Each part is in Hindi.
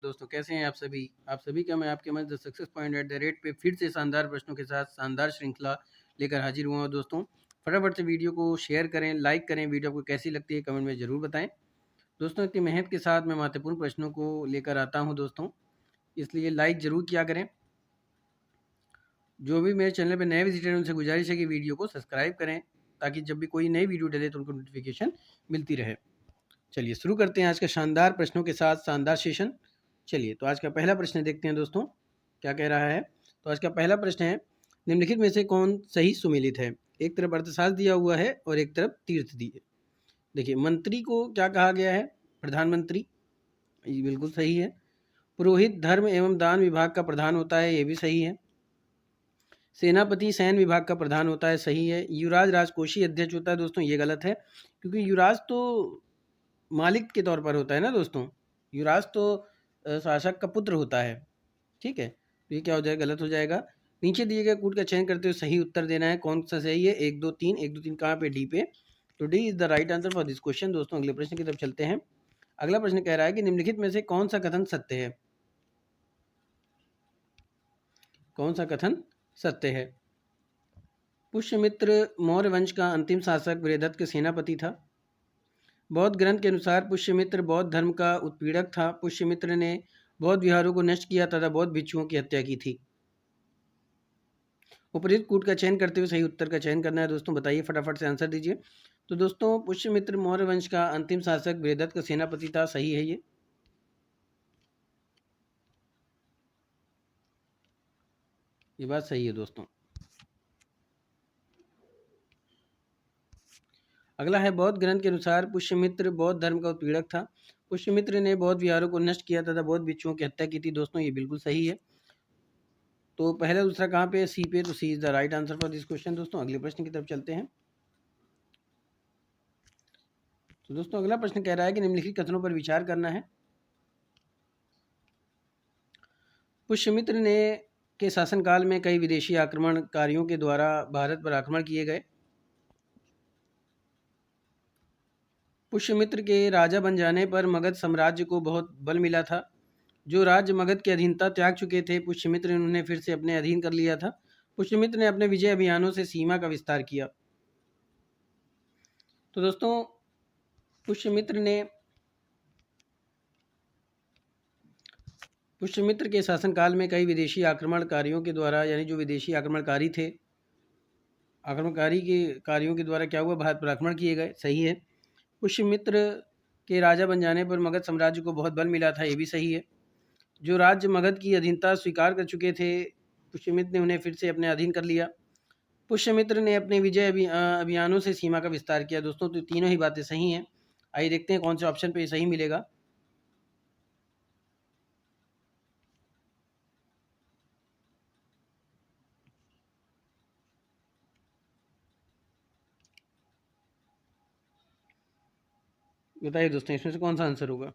दोस्तों कैसे हैं आप सभी का मैं आपके मंच the success point at the rate पे फिर से शानदार प्रश्नों के साथ शानदार श्रृंखला लेकर हाजिर हुआ हूं। दोस्तों फटाफट से वीडियो को शेयर करें, लाइक करें। वीडियो आपको कैसी लगती है कमेंट में ज़रूर बताएं। दोस्तों इतनी मेहनत के साथ मैं महत्वपूर्ण प्रश्नों को लेकर आता हूँ दोस्तों, इसलिए लाइक ज़रूर किया करें। जो भी मेरे चैनल पर नए विजिटर हैं उनसे गुजारिश है कि वीडियो को सब्सक्राइब करें, ताकि जब भी कोई नई वीडियो डले तो उनको नोटिफिकेशन मिलती रहे। चलिए शुरू करते हैं आज का शानदार प्रश्नों के साथ शानदार सेशन। चलिए तो आज का पहला प्रश्न देखते हैं दोस्तों क्या कह रहा है। तो आज का पहला प्रश्न है, निम्नलिखित में से कौन सही सुमेलित है। एक तरफ अर्थशास्त्र दिया हुआ है और एक तरफ तीर्थ दिए। देखिए मंत्री को क्या कहा गया है, प्रधानमंत्री, ये बिल्कुल सही है। पुरोहित धर्म एवं दान विभाग का प्रधान होता है, ये भी सही है। सेनापति सैन्य विभाग का प्रधान होता है, सही है। युवराज राजकोषीय अध्यक्ष होता है, दोस्तों ये गलत है, क्योंकि युवराज तो मालिक के तौर पर होता है ना दोस्तों। युवराज तो शासक का पुत्र होता है, ठीक है। तो ये क्या हो जाएगा, गलत हो जाएगा। नीचे दिए गए कूट का चयन करते हुए सही उत्तर देना है। कौन सा सही है, 1 2 3, 1 2 3 कहाँ पे, डी पे। तो D is the right answer for this question. दोस्तों अगले प्रश्न की तरफ चलते हैं। अगला प्रश्न कह रहा है कि निम्नलिखित में से कौन सा कथन सत्य है। कौन सा कथन सत्य है। पुष्यमित्र मौर्य वंश का अंतिम शासक वीरदत्त के सेनापति था। बौद्ध ग्रंथ के अनुसार पुष्यमित्र बौद्ध धर्म का उत्पीड़क था। पुष्यमित्र ने बौद्ध विहारों को नष्ट किया तथा बौद्ध भिक्षुओं की हत्या की थी। उपरोक्त कूट का चयन करते हुए सही उत्तर का चयन करना है। दोस्तों बताइए, फटाफट से आंसर दीजिए। तो दोस्तों पुष्यमित्र मौर्य वंश का अंतिम शासक वीरदत्त का सेनापति था, सही है ये बात सही है दोस्तों। अगला है, बौद्ध ग्रंथ के अनुसार पुष्यमित्र बौद्ध धर्म का उत्पीड़क था। पुष्यमित्र ने बौद्ध विहारों को नष्ट किया तथा बौद्ध भिक्षुओं की हत्या की थी। दोस्तों ये बिल्कुल सही है। तो पहला दूसरा कहाँ पे है, सी पे। तो C is the right answer for this question. दोस्तों अगले प्रश्न की तरफ चलते हैं। तो दोस्तों अगला प्रश्न कह रहा है कि निम्नलिखित कथनों पर विचार करना है। पुष्यमित्र ने के शासनकाल में कई विदेशी आक्रमणकारियों के द्वारा भारत पर आक्रमण किए गए। पुष्यमित्र के राजा बन जाने पर मगध साम्राज्य को बहुत बल मिला था। जो राज्य मगध की अधीनता त्याग चुके थे, पुष्यमित्र ने उन्हें फिर से अपने अधीन कर लिया था। पुष्यमित्र ने अपने विजय अभियानों से सीमा का विस्तार किया। तो दोस्तों पुष्यमित्र के शासनकाल में कई विदेशी आक्रमणकारियों के द्वारा, यानी जो विदेशी आक्रमणकारी थे, आक्रमणकारी के कार्यों के द्वारा क्या हुआ, भारत पर आक्रमण किए गए, सही है। पुष्यमित्र के राजा बन जाने पर मगध साम्राज्य को बहुत बल मिला था, ये भी सही है। जो राज्य मगध की अधीनता स्वीकार कर चुके थे, पुष्यमित्र ने उन्हें फिर से अपने अधीन कर लिया। पुष्यमित्र ने अपने विजय अभियानों से सीमा का विस्तार किया। दोस्तों तो तीनों ही बातें सही हैं। आइए देखते हैं कौन से ऑप्शन पे सही मिलेगा। बताइए दोस्तों इसमें से कौन सा आंसर होगा।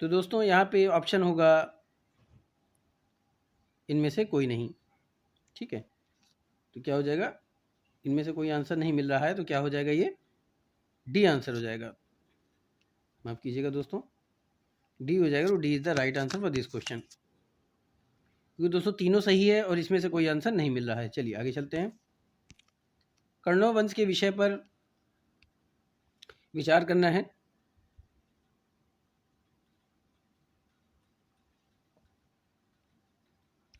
तो दोस्तों यहाँ पे ऑप्शन होगा इनमें से कोई नहीं, ठीक है। तो क्या हो जाएगा, इनमें से कोई आंसर नहीं मिल रहा है, तो क्या हो जाएगा, ये डी आंसर हो जाएगा। माफ कीजिएगा दोस्तों, डी हो जाएगा। तो D is the right answer for this question, क्योंकि दोस्तों तीनों सही है और इसमें से कोई आंसर नहीं मिल रहा है। चलिए आगे चलते हैं। कण्व वंश के विषय पर विचार करना है।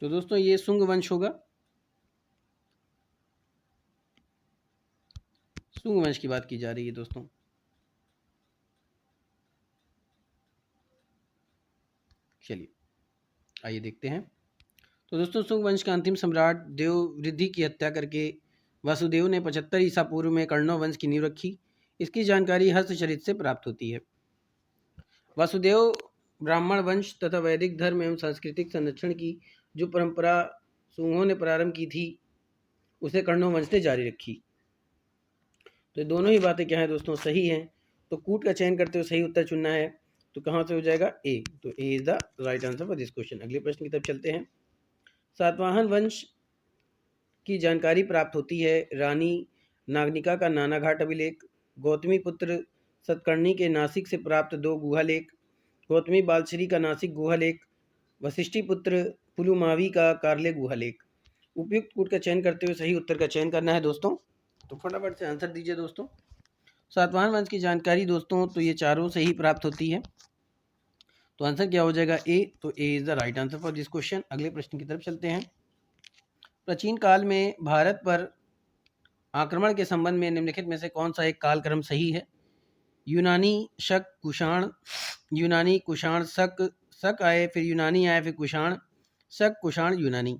तो दोस्तों ये शुंग वंश होगा। शुंग वंश की बात की जा रही है दोस्तों। चलिए आइए देखते हैं। तो दोस्तों शुंग वंश का अंतिम सम्राट देववृद्धि की हत्या करके वासुदेव ने 75 ईसा पूर्व में कण्व वंश की नींव रखी। इसकी जानकारी हस्तचरित से प्राप्त होती है। वासुदेव ब्राह्मण वंश तथा वैदिक धर्म एवं सांस्कृतिक संरक्षण की जो परंपरा शुंगों ने प्रारंभ की थी, उसे कण्व वंश ने जारी रखी। तो दोनों ही बातें क्या है दोस्तों, सही हैं। तो कूट का चयन करते हुए सही उत्तर चुनना है। तो कहाँ से हो जाएगा, ए। तो A is the right answer for this question. अगले प्रश्न की तरफ चलते हैं। सातवाहन वंश की जानकारी प्राप्त होती है। रानी नागनिका का नानाघाट अभिलेख, गौतमी पुत्र सतकर्णी के नासिक से प्राप्त 2 गुहा लेख, गौतमी बालश्री का नासिक गुहा लेख, वशिष्ठी पुत्र पुलुमावी का कार्ले गुहा लेख। उपयुक्त कूट का चयन करते हुए सही उत्तर का चयन करना है दोस्तों। तो फटाफट से आंसर दीजिए दोस्तों। सातवाहन वंश की जानकारी दोस्तों तो ये चारों से ही प्राप्त होती है। तो आंसर क्या हो जाएगा? ए। तो A is the right answer for this question. अगले प्रश्न की तरफ चलते हैं। प्राचीन काल में भारत पर आक्रमण के संबंध में निम्नलिखित में से कौन सा एक कालक्रम सही है? यूनानी, शक, कुषाण, यूनानी, कुषाण, शक, शक आए फिर यूनानी आए फिर कुषाण, शक, कुषाण, यूनानी।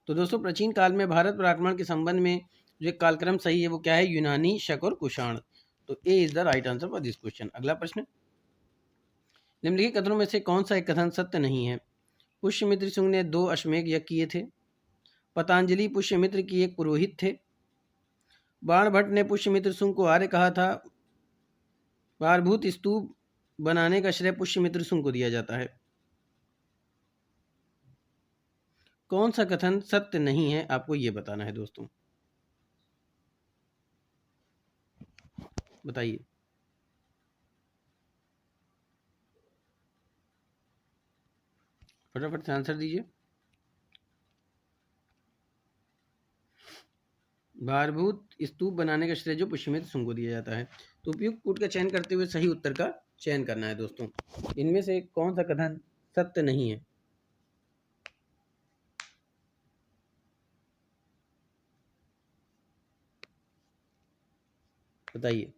तो दोस्तों प्राचीन काल में भारत पर आक्रमण के संबंध में जो कालक्रम सही है वो क्या है? यूनानी, शक और कुषाण। तो A is the right answer for this question. अगला प्रश्न, निम्नलिखित कथनों में से कौन सा एक कथन सत्य नहीं है? पुष्यमित्र सिंह ने 2 अश्वमेध यज्ञ किए थे। पतंजलि पुष्यमित्र की एक पुरोहित थे। बाणभट्ट ने पुष्यमित्र सिंह को आर्य कहा था। पारभूत स्तूप बनाने का श्रेय पुष्यमित्र सिंह को दिया जाता है। कौन सा कथन सत्य नहीं है आपको ये बताना है दोस्तों, बताइए। फटाफट से आंसर दीजिए। भारभूत स्तूप बनाने का श्रेय जो पुष्यमित्र सिंह को दिया जाता है। तो उपयुक्त कूट का चयन करते हुए सही उत्तर का चयन करना है दोस्तों। इनमें से कौन सा कथन सत्य नहीं है? बताइए।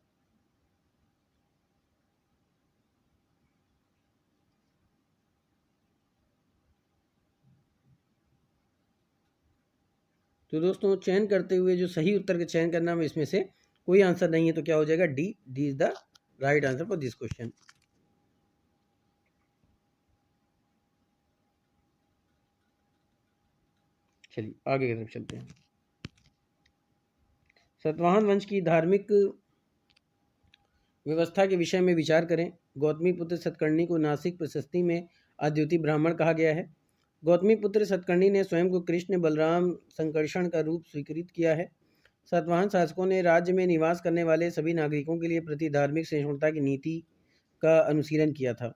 तो दोस्तों चयन करते हुए जो सही उत्तर का चयन करना है इसमें से कोई आंसर नहीं है। तो क्या हो जाएगा? D. D is the right answer for this question. चलिए आगे की तरफ चलते हैं। सतवाहन वंश की धार्मिक व्यवस्था के विषय में विचार करें। गौतमी पुत्र सतकर्णी को नासिक प्रशस्ति में अद्वितीय ब्राह्मण कहा गया है। गौतमी पुत्र सतकर्णी ने स्वयं को कृष्ण बलराम संकर्षण का रूप स्वीकृत किया है। सातवाहन शासकों ने राज्य में निवास करने वाले सभी नागरिकों के लिए प्रति धार्मिक सहिष्णुता की नीति का अनुशीलन किया था।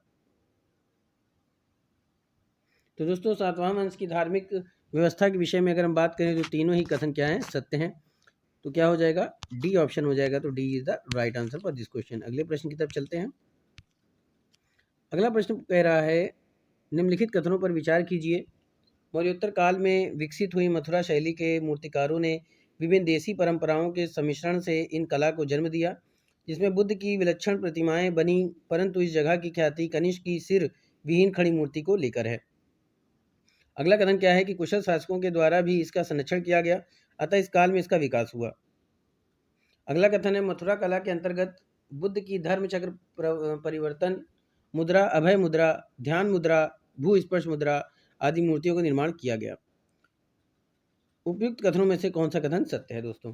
तो दोस्तों सातवाहन वंश की धार्मिक व्यवस्था के विषय में अगर हम बात करें तो तीनों ही कथन क्या हैं? सत्य हैं। तो क्या हो जाएगा? डी ऑप्शन हो जाएगा। तो D is the right answer for this question. अगले प्रश्न की तरफ चलते हैं। अगला प्रश्न कह रहा है निम्नलिखित कथनों पर विचार कीजिए। मौर्योत्तर काल में विकसित हुई मथुरा शैली के मूर्तिकारों ने विभिन्न देसी परंपराओं के सम्मिश्रण से इन कला को जन्म दिया, जिसमें बुद्ध की विलक्षण प्रतिमाएं बनी, परंतु इस जगह की ख्याति कनिष्क की सिर विहीन खड़ी मूर्ति को लेकर है। अगला कथन क्या है कि कुशल शासकों के द्वारा भी इसका संरक्षण किया गया, अतः इस काल में इसका विकास हुआ। अगला कथन है मथुरा कला के अंतर्गत बुद्ध की धर्म चक्र परिवर्तन मुद्रा, अभय मुद्रा, ध्यान मुद्रा, भू स्पर्श मुद्रा आदि मूर्तियों का निर्माण किया गया। उपयुक्त कथनों में से कौन सा कथन सत्य है दोस्तों?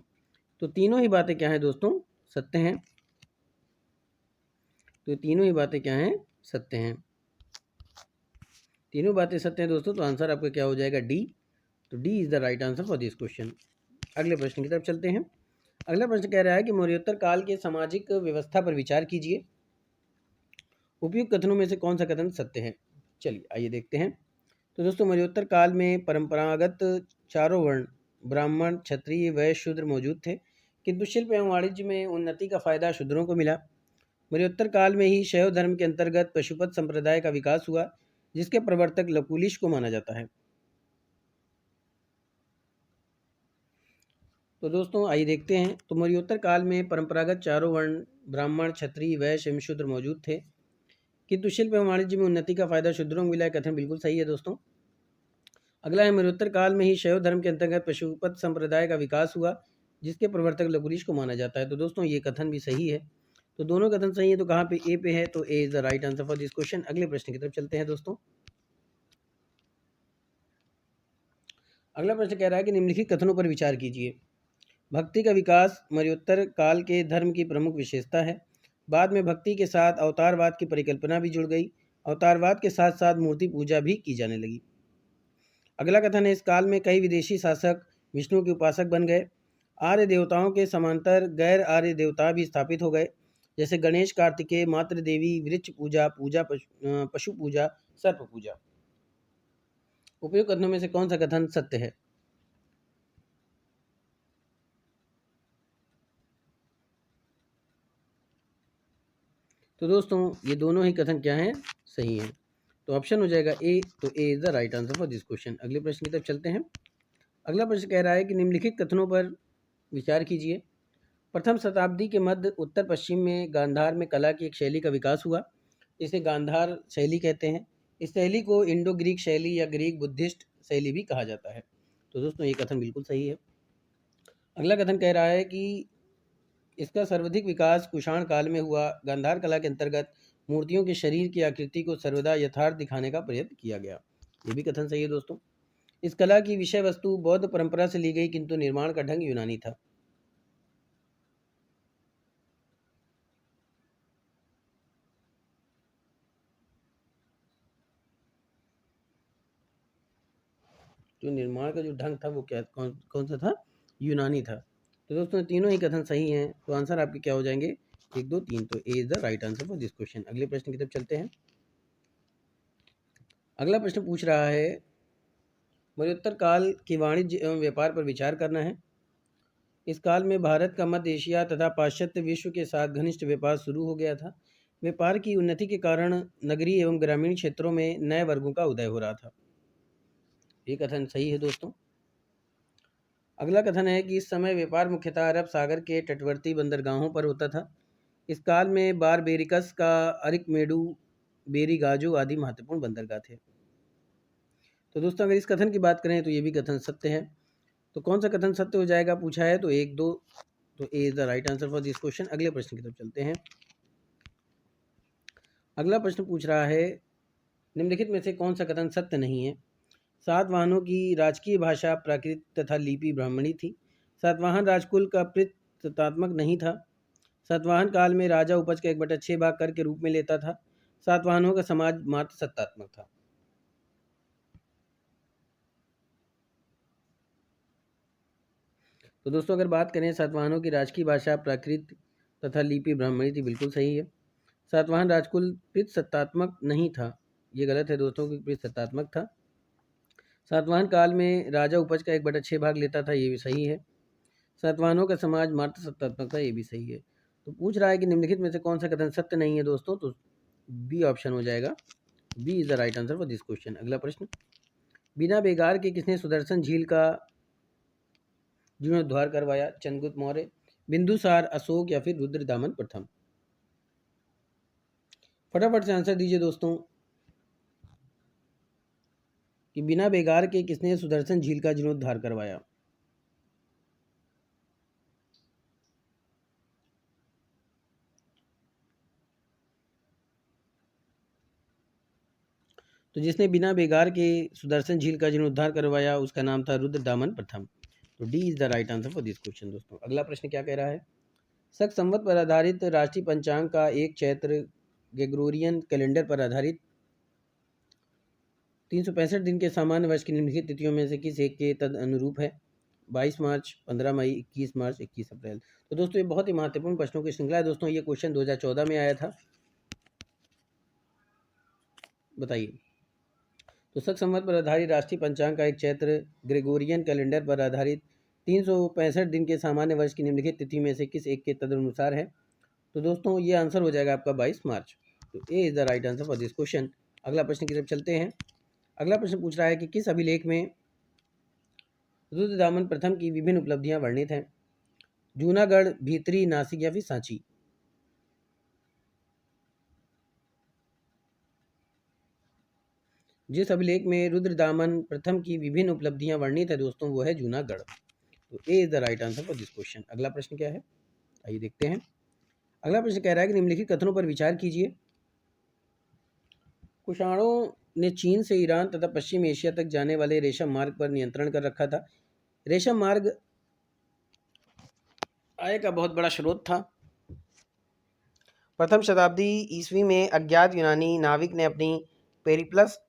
तो तीनों ही बातें क्या हैं दोस्तों? सत्य हैं। तो तीनों ही बातें क्या हैं? सत्य हैं। तीनों बातें सत्य हैं दोस्तों। तो आंसर आपका क्या हो जाएगा? डी। तो D is the right answer for this question. अगले प्रश्न की तरफ चलते हैं। अगला प्रश्न कह रहा है कि मौर्योत्तर काल के सामाजिक व्यवस्था पर विचार कीजिए। उपयुक्त कथनों में से कौन सा कथन सत्य है? चलिए आइए देखते हैं। तो दोस्तों मौर्योत्तर काल में परंपरागत चारों वर्ण ब्राह्मण, क्षत्रिय, वैश्य, शूद्र मौजूद थे, किंतु शिल्प एवं वाणिज्य में उन्नति का फायदा शूद्रों को मिला। मौर्योत्तर काल में ही शैव धर्म के अंतर्गत पशुपत संप्रदाय का विकास हुआ, जिसके प्रवर्तक लकुलिश को माना जाता है। तो दोस्तों आइए देखते हैं। तो मौर्योत्तर काल में परंपरागत चारों वर्ण ब्राह्मण, क्षत्रिय, वैश्य एवं शूद्र मौजूद थे, किंतु शिल्प एवं वाणिज्य में उन्नति का फायदा शूद्रों को मिला। कथन बिल्कुल सही है दोस्तों। अगला है मौर्योत्तर काल में ही शैव धर्म के अंतर्गत पशुपत संप्रदाय का विकास हुआ, जिसके प्रवर्तक लकुलिश को माना जाता है। तो दोस्तों ये कथन भी सही है। तो दोनों कथन सही है। तो कहाँ पे? ए पे है। तो A is the right answer for this question. अगले प्रश्न की तरफ चलते हैं दोस्तों। अगला प्रश्न कह रहा है कि निम्नलिखित कथनों पर विचार कीजिए। भक्ति का विकास मौर्योत्तर काल के धर्म की प्रमुख विशेषता है। बाद में भक्ति के साथ अवतारवाद की परिकल्पना भी जुड़ गई। अवतारवाद के साथ साथ मूर्ति पूजा भी की जाने लगी। अगला कथन है इस काल में कई विदेशी शासक विष्णु के उपासक बन गए। आर्य देवताओं के समांतर गैर आर्य देवता भी स्थापित हो गए, जैसे गणेश, कार्तिकेय, मातृ देवी, वृक्ष पूजा, पशु पूजा, सर्प पूजा। उपयुक्त कथनों में से कौन सा कथन सत्य है? तो दोस्तों ये दोनों ही कथन क्या हैं? सही हैं। तो ऑप्शन हो जाएगा ए। तो A is the right answer for this question. अगले प्रश्न की तरफ चलते हैं। अगला प्रश्न कह रहा है कि निम्नलिखित कथनों पर विचार कीजिए। प्रथम शताब्दी के मध्य उत्तर पश्चिम में गांधार में कला की एक शैली का विकास हुआ, इसे गांधार शैली कहते हैं। इस शैली को इंडो ग्रीक शैली या ग्रीक बुद्धिस्ट शैली भी कहा जाता है। तो दोस्तों ये कथन बिल्कुल सही है। अगला कथन कह रहा है कि इसका सर्वाधिक विकास कुषाण काल में हुआ। गांधार कला के अंतर्गत मूर्तियों के शरीर की आकृति को सर्वदा यथार्थ दिखाने का प्रयत्न किया गया। ये भी कथन सही है दोस्तों। इस कला की विषय वस्तु बौद्ध परंपरा से ली गई, किंतु निर्माण का ढंग यूनानी था। जो निर्माण का जो ढंग था वो क्या कौन सा था? यूनानी था। तो दोस्तों तीनों ही कथन सही हैं। तो आंसर आपके क्या हो जाएंगे? 1, 2, 3। तो A is the right answer for this question. अगले प्रश्न की तरफ चलते हैं। अगला प्रश्न पूछ रहा है, मध्योत्तर काल के वाणिज्य एवं व्यापार पर विचार करना है। इस काल में भारत का मध्य एशिया तथा पाश्चात्य विश्व के साथ घनिष्ठ व्यापार शुरू हो गया था। व्यापार की उन्नति के कारण नगरीय एवं ग्रामीण क्षेत्रों में नए वर्गों का उदय हो रहा था। ये कथन सही है दोस्तों। अगला कथन है कि इस समय व्यापार मुख्यतः अरब सागर के तटवर्ती बंदरगाहों पर होता था। इस काल में बारबेरिकस का अरिकमेडू, बेरीगाजो आदि महत्वपूर्ण बंदरगाह थे। तो दोस्तों अगर इस कथन की बात करें तो ये भी कथन सत्य है। तो कौन सा कथन सत्य हो जाएगा पूछा है? तो 1, 2। तो A is the right answer for this question. अगले प्रश्न की तरफ चलते हैं। अगला प्रश्न पूछ रहा है, निम्नलिखित में से कौन सा कथन सत्य नहीं है? सातवाहनों की राजकीय भाषा प्राकृत तथा लिपि ब्राह्मणी थी। सातवाहन राजकुल का प्रतीकात्मक नहीं था। सातवाहन काल में राजा उपज का 1/6 भाग कर के रूप में लेता था। सातवाहनों का समाज मात्र सत्तात्मक था। तो दोस्तों अगर बात करें सातवाहनों की राजकीय भाषा प्राकृत तथा लिपि ब्राह्मणी थी, बिल्कुल सही है। सातवाहन राजकुल प्रतीकात्मक नहीं था, ये गलत है दोस्तों, क्योंकि प्रतीकात्मक था। सातवाहन काल में राजा उपज का 1/6 भाग लेता था, ये भी सही है। सातवाहनों का समाज मात्र सत्तात्मक था, ये भी सही है। तो पूछ रहा है कि निम्नलिखित में से कौन सा कथन सत्य नहीं है दोस्तों? तो बी ऑप्शन हो जाएगा। B is the right answer for this question. अगला प्रश्न, बिना बेगार के किसने सुदर्शन झील का जीर्णोद्धार करवाया? चंद्रगुप्त मौर्य, बिंदुसार, अशोक या फिर रुद्रदामन प्रथम? फटाफट से आंसर दीजिए दोस्तों कि बिना बेगार के किसने सुदर्शन झील का जीर्णोद्धार करवाया? तो जिसने बिना बेगार के सुदर्शन झील का जीर्णोद्धार करवाया उसका नाम था रुद्रदामन प्रथम। तो D is the right answer for this question. दोस्तों अगला प्रश्न क्या कह रहा है? शक संवत पर आधारित राष्ट्रीय पंचांग का एक चैत्र ग्रेगोरियन कैलेंडर पर आधारित 365 दिन के सामान्य वर्ष की निम्नलिखित तिथियों में से किस एक के तद अनुरूप है? 22 मार्च, 15 मई, 21 मार्च, 21 अप्रैल। तो दोस्तों ये बहुत ही महत्वपूर्ण प्रश्नों की श्रृंखला है दोस्तों। ये क्वेश्चन 2014 में आया था। बताइए। तो शक संवत पर आधारित राष्ट्रीय पंचांग का एक चैत्र ग्रेगोरियन कैलेंडर पर आधारित 365 दिन के सामान्य वर्ष की निम्नलिखित तिथि में से किस एक के तदनुसार है? तो दोस्तों ये आंसर हो जाएगा आपका 22 मार्च। तो A is the right answer for this question. अगला प्रश्न की तरफ चलते हैं। अगला प्रश्न पूछ रहा है कि किस अभिलेख में रुद्रदामन प्रथम की विभिन्न उपलब्धियां वर्णित हैं? जूनागढ़, भीतरी, नासिक या फिर सांची? जिस अभिलेख में रुद्रदामन प्रथम की विभिन्न उपलब्धियां वर्णित है दोस्तों वो है जूनागढ़। तो A is the right answer for this question. अगला प्रश्न क्या है आइए देखते हैं। अगला प्रश्न कह रहा है कि निम्नलिखित कथनों पर विचार कीजिए। कुषाणों ने चीन से ईरान तथा पश्चिम एशिया तक जाने वाले रेशम मार्ग पर नियंत्रण कर रखा था। रेशम मार्ग आय का बहुत बड़ा स्रोत था। प्रथम शताब्दी ईस्वी में अज्ञात यूनानी नाविक ने अपनी पेरिप्लस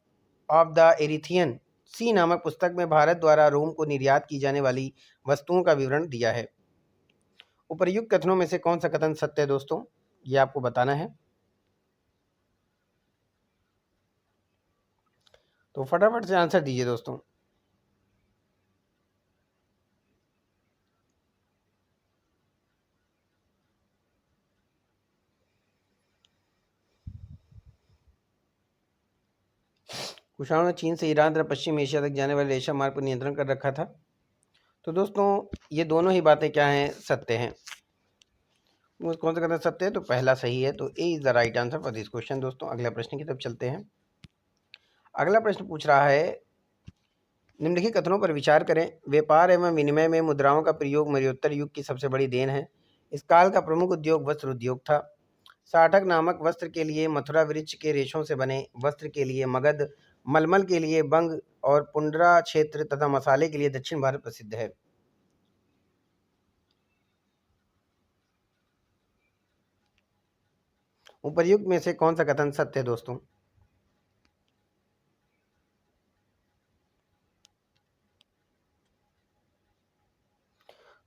ऑफ द एरिथियन सी नामक पुस्तक में भारत द्वारा रोम को निर्यात की जाने वाली वस्तुओं का विवरण दिया है। उपर्युक्त कथनों में से कौन सा कथन सत्य है दोस्तों, ये आपको बताना है। तो फटाफट से आंसर दीजिए दोस्तों। कुषाणों ने चीन से ईरान तथा पश्चिम एशिया तक जाने वाले रेशम मार्ग पर नियंत्रण कर रखा था। तो दोस्तों ये दोनों ही बातें क्या हैं, सत्य हैं। कौन सा कथन सत्य है, तो पहला सही है। तो A is the right answer for this question. दोस्तों अगला प्रश्न की तरफ चलते हैं। अगला प्रश्न पूछ रहा है, निम्नलिखित कथनों पर विचार करें। व्यापार एवं विनिमय में मुद्राओं का प्रयोग मर्योत्तर युग की सबसे बड़ी देन है। इस काल का प्रमुख उद्योग वस्त्र उद्योग था। साठक नामक वस्त्र के लिए मथुरा वृक्ष के रेशों से बने वस्त्र के लिए मगध, मलमल के लिए बंग और पुंडरा क्षेत्र तथा मसाले के लिए दक्षिण भारत प्रसिद्ध है। उपर्युक्त में से कौन सा कथन सत्य है दोस्तों?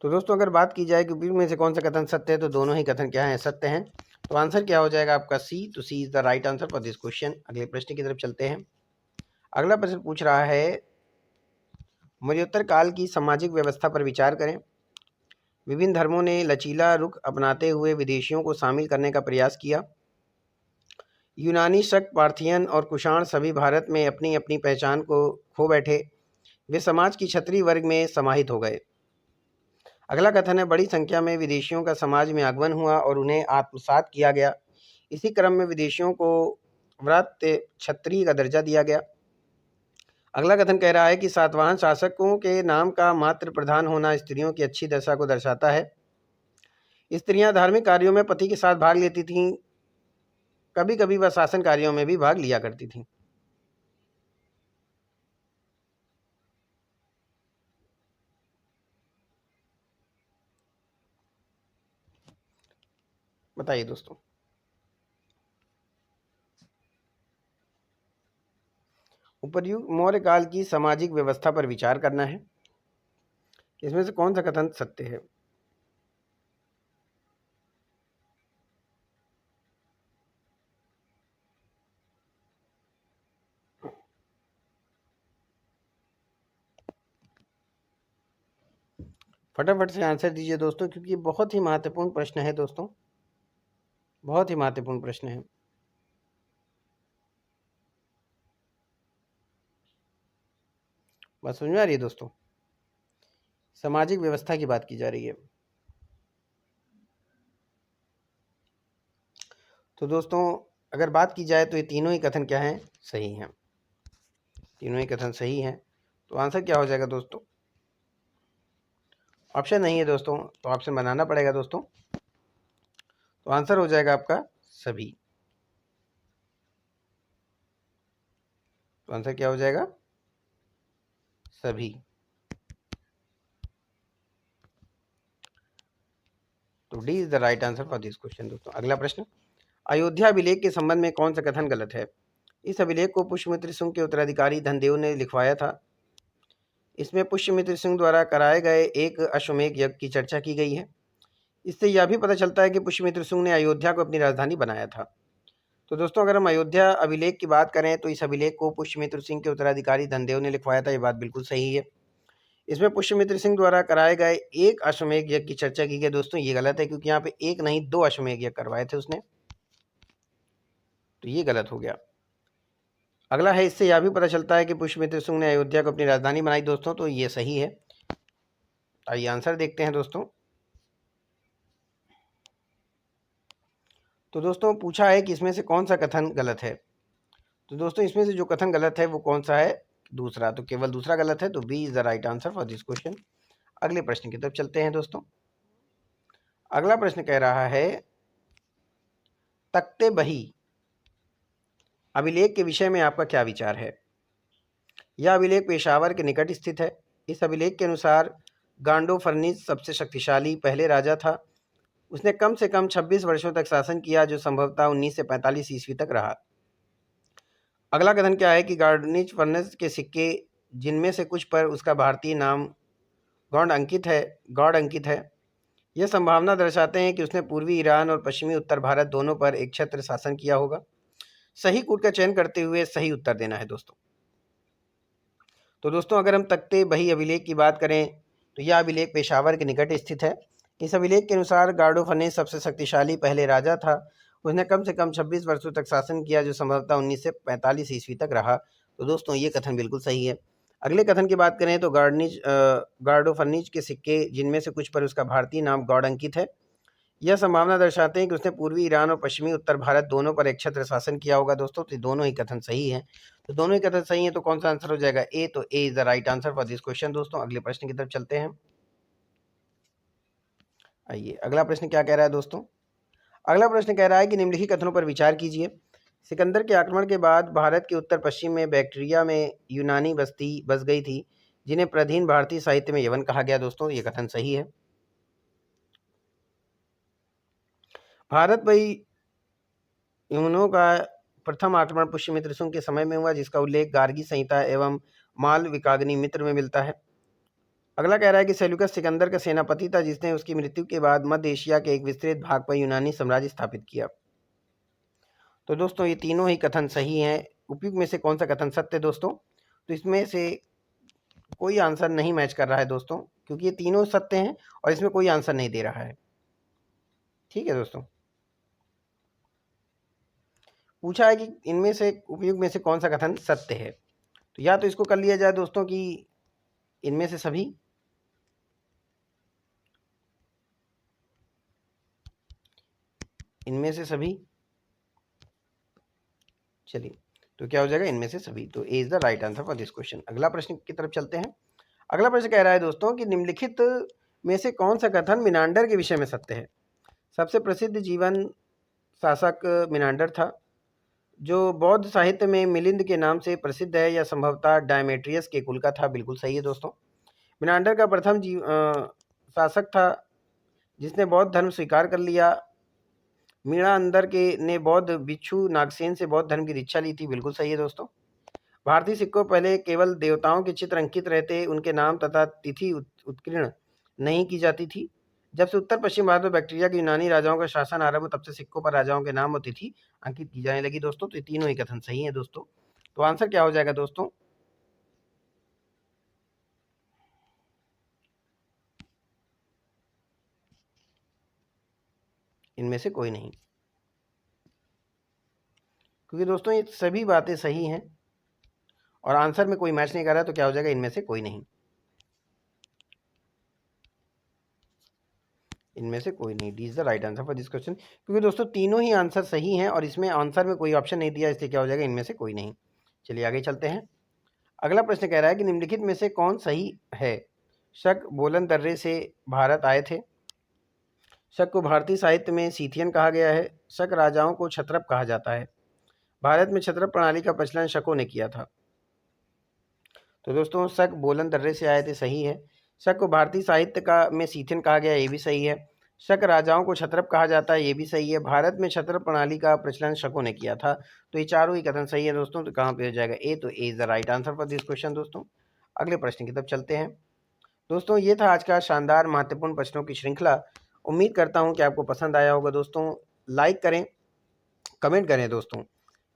तो दोस्तों अगर बात की जाए कि उपर्युक्त में से कौन सा कथन सत्य है, तो दोनों ही कथन क्या हैं, सत्य हैं। तो आंसर क्या हो जाएगा आपका सी। तो C is the right answer for this question. अगले प्रश्न की तरफ चलते हैं। अगला प्रश्न पूछ रहा है, मर्योत्तर काल की सामाजिक व्यवस्था पर विचार करें। विभिन्न धर्मों ने लचीला रुख अपनाते हुए विदेशियों को शामिल करने का प्रयास किया। यूनानी, शक, पार्थियन और कुषाण सभी भारत में अपनी अपनी पहचान को खो बैठे। वे समाज की क्षत्रिय वर्ग में समाहित हो गए। अगला कथन है, बड़ी संख्या में विदेशियों का समाज में आगमन हुआ और उन्हें आत्मसात किया गया। इसी क्रम में विदेशियों को व्रत क्षत्रिय का दर्जा दिया गया। अगला कथन कह रहा है कि सातवाहन शासकों के नाम का मात्र प्रधान होना स्त्रियों की अच्छी दशा को दर्शाता है। स्त्रियां धार्मिक कार्यों में पति के साथ भाग लेती थीं। कभी कभी वह शासन कार्यों में भी भाग लिया करती थीं। बताइए दोस्तों। उपर्युक्त मौर्य काल की सामाजिक व्यवस्था पर विचार करना है। इसमें से कौन सा कथन सत्य है? फटाफट से आंसर दीजिए दोस्तों, क्योंकि ये बहुत ही महत्वपूर्ण प्रश्न है दोस्तों, बहुत ही महत्वपूर्ण प्रश्न है। बात समझ में आ रही है दोस्तों? सामाजिक व्यवस्था की बात की जा रही है। तो दोस्तों अगर बात की जाए तो ये तीनों ही कथन क्या हैं, सही हैं। तीनों ही कथन सही हैं। तो आंसर क्या हो जाएगा दोस्तों? ऑप्शन नहीं है दोस्तों, तो ऑप्शन बनाना पड़ेगा दोस्तों। तो आंसर हो जाएगा आपका सभी। तो आंसर क्या हो जाएगा? सभी। तो D is the right answer for this question. दोस्तों अगला प्रश्न, अयोध्या अभिलेख के संबंध में कौन सा कथन गलत है? इस अभिलेख को पुष्यमित्र सिंह के उत्तराधिकारी धनदेव ने लिखवाया था। इसमें पुष्यमित्र सिंह द्वारा कराए गए एक अश्वमेध यज्ञ की चर्चा की गई है। इससे यह भी पता चलता है कि पुष्यमित्र सिंह ने अयोध्या को अपनी राजधानी बनाया था। तो दोस्तों अगर हम अयोध्या अभिलेख की बात करें तो इस अभिलेख को पुष्यमित्र सिंह के उत्तराधिकारी धनदेव ने लिखवाया था, ये बात बिल्कुल सही है। इसमें पुष्यमित्र सिंह द्वारा कराए गए एक अश्वमेध यज्ञ की चर्चा की गई, दोस्तों ये गलत है, क्योंकि यहाँ पे एक नहीं 2 अश्वमेध यज्ञ करवाए थे उसने, तो ये गलत हो गया। अगला है, इससे यह भी पता चलता है कि पुष्यमित्र सिंह ने अयोध्या को अपनी राजधानी बनाई, दोस्तों तो ये सही है। आइए आंसर देखते हैं दोस्तों। तो दोस्तों पूछा है कि इसमें से कौन सा कथन गलत है। तो दोस्तों इसमें से जो कथन गलत है वो कौन सा है, दूसरा। तो केवल दूसरा गलत है, तो B is the right answer for this question. अगले प्रश्न की तरफ चलते हैं दोस्तों। अगला प्रश्न कह रहा है, तख्ते बही अभिलेख के विषय में आपका क्या विचार है? यह अभिलेख पेशावर के निकट स्थित है। इस अभिलेख के अनुसार गांडो फर्निस सबसे शक्तिशाली पहले राजा था। उसने कम से कम 26 वर्षों तक शासन किया, जो संभवतः 19 से 45 ईस्वी तक रहा। अगला कथन क्या है कि गार्डनिच फर्नेस के सिक्के, जिनमें से कुछ पर उसका भारतीय नाम गौड़ अंकित है, यह संभावना दर्शाते हैं कि उसने पूर्वी ईरान और पश्चिमी उत्तर भारत दोनों पर एक छत्र शासन किया होगा। सही कूट का चयन करते हुए सही उत्तर देना है दोस्तों। तो दोस्तों अगर हम तख्ते बही अभिलेख की बात करें तो यह अभिलेख पेशावर के निकट स्थित है। इस अभिलेख के अनुसार गार्डोफनेस सबसे शक्तिशाली पहले राजा था। उसने कम से कम 26 वर्षों तक शासन किया, जो संभवतः 1945 ईस्वी तक रहा। तो दोस्तों ये कथन बिल्कुल सही है। अगले कथन की बात करें तो गार्डोफनीज के सिक्के, जिनमें से कुछ पर उसका भारतीय नाम गौड़ अंकित है, यह संभावना दर्शाते हैं कि उसने पूर्वी ईरान और पश्चिमी उत्तर भारत दोनों पर एक छत्र शासन किया होगा दोस्तों। तो दोनों ही कथन सही हैं। तो दोनों ही कथन सही हैं, तो कौन सा आंसर हो जाएगा? ए। तो A is the right answer for this question दोस्तों। अगले प्रश्न की तरफ चलते हैं। आइए अगला प्रश्न क्या कह रहा है दोस्तों। अगला प्रश्न कह रहा है कि निम्नलिखित कथनों पर विचार कीजिए। सिकंदर के आक्रमण के बाद भारत के उत्तर पश्चिम में बैक्ट्रिया में यूनानी बस्ती बस गई थी, जिन्हें प्राचीन भारतीय साहित्य में यवन कहा गया दोस्तों। ये कथन सही है। भारत पर यूनों का प्रथम आक्रमण पुष्यमित्र शुंग के समय में हुआ, जिसका उल्लेख गार्गी संहिता एवं मालविकाग्नि मित्र में मिलता है। अगला कह रहा है कि सेल्यूकस सिकंदर का सेनापति था, जिसने उसकी मृत्यु के बाद मध्य एशिया के एक विस्तृत भाग पर यूनानी साम्राज्य स्थापित किया। तो दोस्तों ये तीनों ही कथन सही हैं। उपयुक्त में से कौन सा कथन सत्य है दोस्तों? तो इसमें से कोई आंसर नहीं मैच कर रहा है दोस्तों, क्योंकि ये तीनों सत्य हैं और इसमें कोई आंसर नहीं दे रहा है। ठीक है दोस्तों, पूछा है कि इनमें से उपयुक्त में से कौन सा कथन सत्य है। तो या तो इसको कर लिया जाए दोस्तों कि इनमें से सभी, इनमें से सभी, चलिए तो क्या हो जाएगा? इनमें से सभी। तो A is the right answer for this question. अगला प्रश्न की तरफ चलते हैं। अगला प्रश्न कह रहा है दोस्तों कि निम्नलिखित में से कौन सा कथन मिनांडर के विषय में सत्य है। सबसे प्रसिद्ध जीवन शासक मिनांडर था, जो बौद्ध साहित्य में मिलिंद के नाम से प्रसिद्ध है। यह संभवतः डायमेट्रियस के कुल का था। बिल्कुल सही है दोस्तों। मिनांडर का प्रथम शासक था जिसने बौद्ध धर्म स्वीकार कर लिया। मीणा अंदर के ने बौद्ध भिक्षु नागसेन से बौद्ध धर्म की दीक्षा ली थी। बिल्कुल सही है दोस्तों। भारतीय सिक्कों पहले केवल देवताओं के चित्र अंकित रहते, उनके नाम तथा तिथि उत्कीर्ण नहीं की जाती थी। जब से उत्तर पश्चिम भारत में बैक्ट्रिया के यूनानी राजाओं का शासन आरंभ हुआ, तब से सिक्कों पर राजाओं के नाम और तिथि अंकित की जाने लगी दोस्तों। तो ये तीनों ही कथन सही है दोस्तों। तो आंसर क्या हो जाएगा दोस्तों? इनमें से कोई नहीं, क्योंकि दोस्तों ये सभी बातें सही हैं और आंसर में कोई मैच नहीं कर रहा है। तो क्या हो जाएगा? इनमें से कोई नहीं, इनमें से कोई नहीं। D is the right answer for this question. क्योंकि दोस्तों तीनों ही आंसर सही हैं और इसमें आंसर में कोई ऑप्शन नहीं दिया, इसलिए क्या हो जाएगा? इनमें से कोई नहीं। चलिए आगे चलते हैं। अगला प्रश्न कह रहा है कि निम्नलिखित में से कौन सही है। शक बोलन दर्रे से भारत आए थे। शक को भारतीय साहित्य में सीथियन कहा गया है। शक राजाओं को क्षत्रप कहा जाता है। भारत में क्षत्रप प्रणाली का प्रचलन शकों ने किया था। तो दोस्तों शक बोलन दर्रे से आए थे, सही है। शक को भारतीय साहित्य का में सीथियन कहा गया, ये भी सही है। शक राजाओं को क्षत्रप कहा जाता है, ये भी सही है। भारत में क्षत्रप प्रणाली का प्रचलन शकों ने किया था। तो ये चारों ही कथन सही है दोस्तों। तो कहाँ पे हो जाएगा? ए। तो A is the right answer for this question दोस्तों। अगले प्रश्न की तरफ चलते हैं। दोस्तों ये था आज का शानदार महत्वपूर्ण प्रश्नों की श्रृंखला। उम्मीद करता हूँ कि आपको पसंद आया होगा दोस्तों। लाइक करें, कमेंट करें दोस्तों।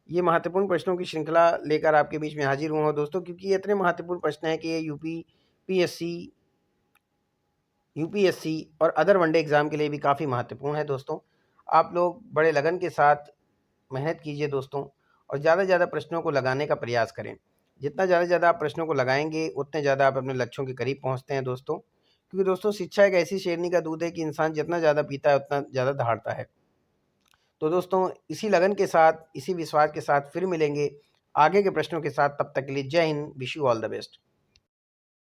ये महत्वपूर्ण प्रश्नों की श्रृंखला लेकर आपके बीच में हाजिर हुआ हूँ दोस्तों, क्योंकि ये इतने महत्वपूर्ण प्रश्न हैं कि ये यूपीएससी और अदर वनडे एग्ज़ाम के लिए भी काफ़ी महत्वपूर्ण है दोस्तों। आप लोग बड़े लगन के साथ मेहनत कीजिए दोस्तों और ज़्यादा से ज़्यादा प्रश्नों को लगाने का प्रयास करें। जितना ज़्यादा से ज़्यादा आप प्रश्नों को लगाएंगे, उतने ज़्यादा आप अपने लक्ष्यों के करीब पहुँचते हैं दोस्तों। क्योंकि दोस्तों शिक्षा एक ऐसी शेरनी का दूध है कि इंसान जितना ज़्यादा पीता है उतना ज़्यादा दहाड़ता है। तो दोस्तों इसी लगन के साथ, इसी विश्वास के साथ फिर मिलेंगे आगे के प्रश्नों के साथ। तब तक के लिए जय Hind, wish you all the best.